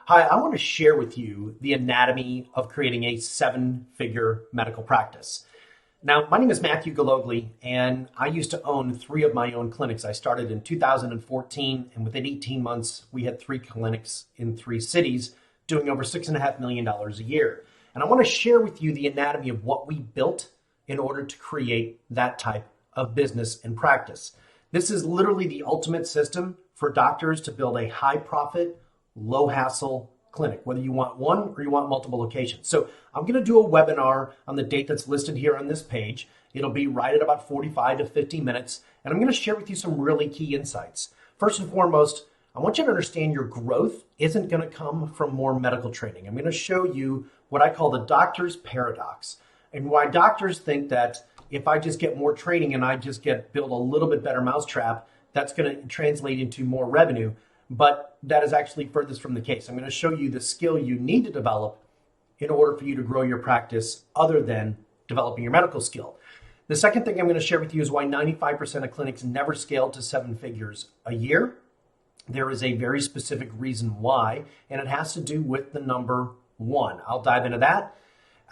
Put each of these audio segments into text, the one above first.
Hi, I want to share with you the anatomy of creating a seven-figure medical practice. Now, my name is Matthew Galogli, and I used to own three of my own clinics. I started in 2014, and within 18 months, we had three clinics in three cities doing over $6.5 million a year. And I want to share with you the anatomy of what we built in order to create that type of business and practice. This is literally the ultimate system for doctors to build a high profit, low hassle clinic, whether you want one or you want multiple locations. So I'm going to do a webinar on the date that's listed here on this page. It'll be right at about 45 to 50 minutes. And I'm going to share with you some really key insights. First and foremost, I want you to understand your growth isn't going to come from more medical training. I'm going to show you what I call the doctor's paradox and why doctors think that if I just get more training and I just build a little bit better mousetrap, that's going to translate into more revenue. But that is actually furthest from the case. I'm going to show you the skill you need to develop in order for you to grow your practice other than developing your medical skill. The second thing I'm going to share with you is why 95% of clinics never scale to seven figures a year. There is a very specific reason why, and it has to do with the number one. I'll dive into that.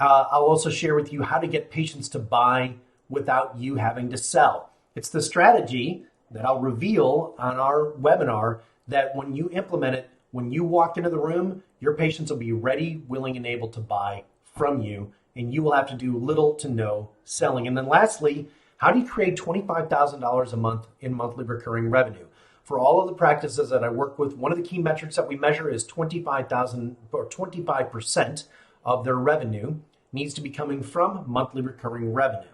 I'll also share with you how to get patients to buy without you having to sell. It's the strategy that I'll reveal on our webinar that when you implement it, when you walk into the room, your patients will be ready, willing, and able to buy from you, and you will have to do little to no selling. And then lastly, how do you create $25,000 a month in monthly recurring revenue? For all of the practices that I work with, one of the key metrics that we measure is 25,000 or 25% of their revenue needs to be coming from monthly recurring revenue.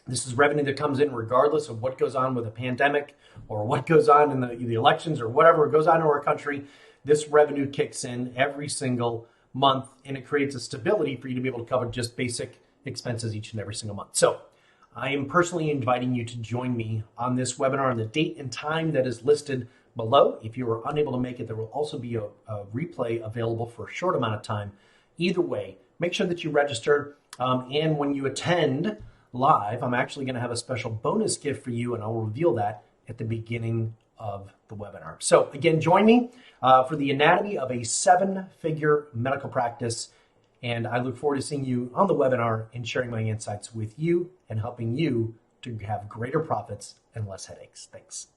This is revenue that comes in regardless of what goes on with a pandemic or what goes on in the elections or whatever goes on in our country. This revenue kicks in every single month, and it creates a stability for you to be able to cover just basic expenses each and every single month. So I am personally inviting you to join me on this webinar on the date and time that is listed below. If you are unable to make it, there will also be a replay available for a short amount of time. Either way, make sure that you register, and when you attend live, I'm actually going to have a special bonus gift for you, and I'll reveal that at the beginning of the webinar. So again, join me for the anatomy of a seven-figure medical practice, and I look forward to seeing you on the webinar and sharing my insights with you and helping you to have greater profits and less headaches. Thanks.